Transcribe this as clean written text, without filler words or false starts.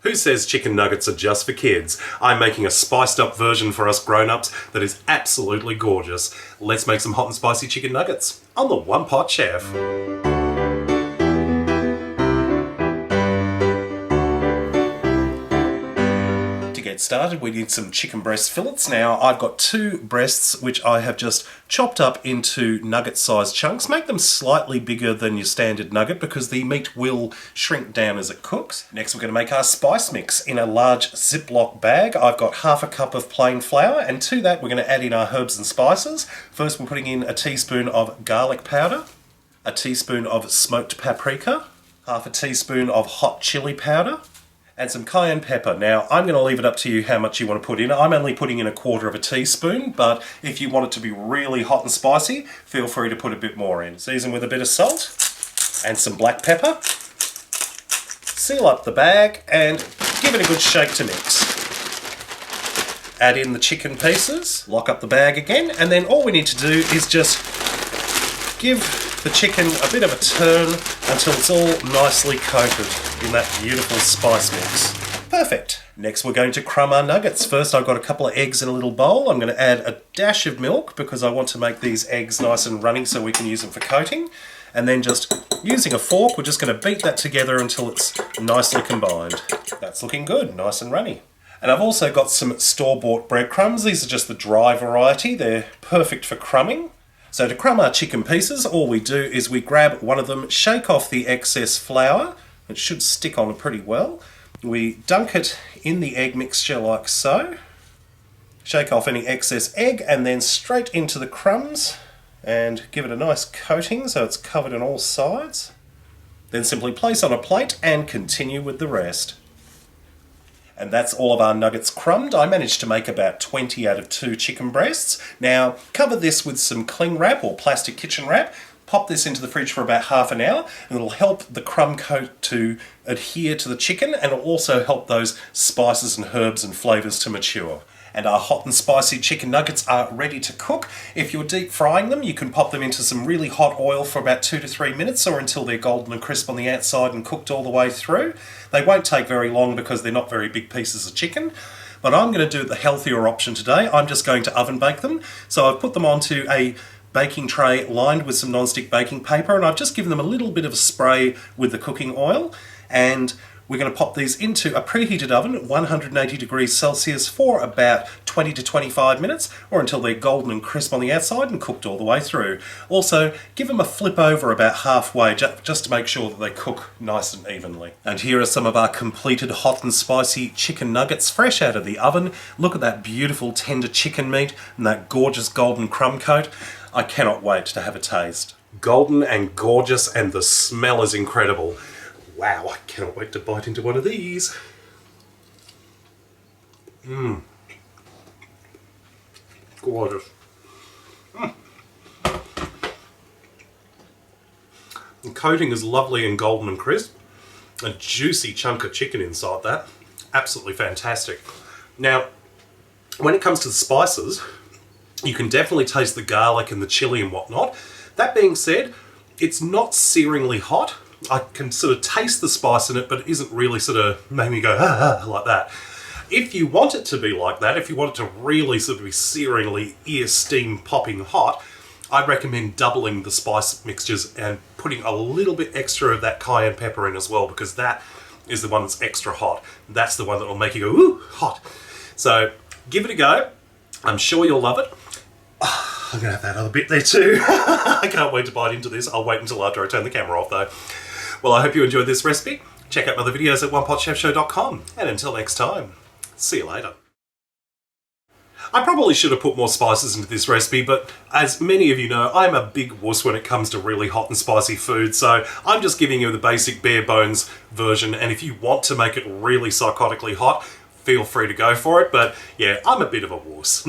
Who says chicken nuggets are just for kids? I'm making a spiced up version for us grown-ups that is absolutely gorgeous. Let's make some hot and spicy chicken nuggets on the One Pot Chef. To get started, we need some chicken breast fillets. Now, I've got 2 breasts which I have just chopped up into nugget-sized chunks. Make them slightly bigger than your standard nugget because the meat will shrink down as it cooks. Next, we're going to make our spice mix. In a large ziploc bag, I've got half a cup of plain flour, and to that, we're going to add in our herbs and spices. First, we're putting in a teaspoon of garlic powder, a teaspoon of smoked paprika, half a teaspoon of hot chili powder, and some cayenne pepper. Now, I'm going to leave it up to you how much you want to put in. I'm only putting in a 1/4 teaspoon, but if you want it to be really hot and spicy, feel free to put a bit more in. Season with a bit of salt and some black pepper. Seal up the bag and give it a good shake to mix. Add in the chicken pieces, lock up the bag again, and then all we need to do is just give the chicken a bit of a turn until it's all nicely coated in that beautiful spice mix. Perfect. Next we're going to crumb our nuggets. First I've got a couple of eggs in a little bowl. I'm going to add a dash of milk because I want to make these eggs nice and runny so we can use them for coating. And then just using a fork, we're just going to beat that together until it's nicely combined. That's looking good, nice and runny. And I've also got some store-bought breadcrumbs. These are just the dry variety. They're perfect for crumbing. So to crumb our chicken pieces, all we do is we grab one of them, shake off the excess flour. It should stick on pretty well. We dunk it in the egg mixture like so. Shake off any excess egg and then straight into the crumbs and give it a nice coating so it's covered on all sides. Then simply place on a plate and continue with the rest. And that's all of our nuggets crumbed. I managed to make about 20 out of 2 chicken breasts. Now, cover this with some cling wrap or plastic kitchen wrap. Pop this into the fridge for about half an hour, and it'll help the crumb coat to adhere to the chicken, and it'll also help those spices and herbs and flavours to mature. And our hot and spicy chicken nuggets are ready to cook. If you're deep frying them, you can pop them into some really hot oil for about 2 to 3 minutes or until they're golden and crisp on the outside and cooked all the way through. They won't take very long because they're not very big pieces of chicken. But I'm going to do the healthier option today. I'm just going to oven bake them. So I've put them onto a baking tray lined with some non-stick baking paper, and I've just given them a little bit of a spray with the cooking oil, and we're going to pop these into a preheated oven at 180 degrees Celsius for about 20 to 25 minutes, or until they're golden and crisp on the outside and cooked all the way through. Also, give them a flip over about halfway just to make sure that they cook nice and evenly. And here are some of our completed hot and spicy chicken nuggets fresh out of the oven. Look at that beautiful tender chicken meat and that gorgeous golden crumb coat. I cannot wait to have a taste. Golden and gorgeous, and the smell is incredible. Wow, I cannot wait to bite into one of these. Gorgeous. The coating is lovely and golden and crisp. A juicy chunk of chicken inside that. Absolutely fantastic. Now, when it comes to the spices, you can definitely taste the garlic and the chili and whatnot. That being said, it's not searingly hot. I can sort of taste the spice in it, but it isn't really sort of make me go like that. If you want it to be like that, if you want it to really sort of be searingly ear steam popping hot, I'd recommend doubling the spice mixtures and putting a little bit extra of that cayenne pepper in as well, because that is the one that's extra hot. That's the one that will make you go, ooh, hot. So give it a go. I'm sure you'll love it. I'm going to have that other bit there too. I can't wait to bite into this. I'll wait until after I turn the camera off though. Well, I hope you enjoyed this recipe. Check out my other videos at OnePotChefShow.com. And until next time, see you later. I probably should have put more spices into this recipe, but as many of you know, I'm a big wuss when it comes to really hot and spicy food, so I'm just giving you the basic bare bones version, and if you want to make it really psychotically hot, feel free to go for it, but yeah, I'm a bit of a wuss.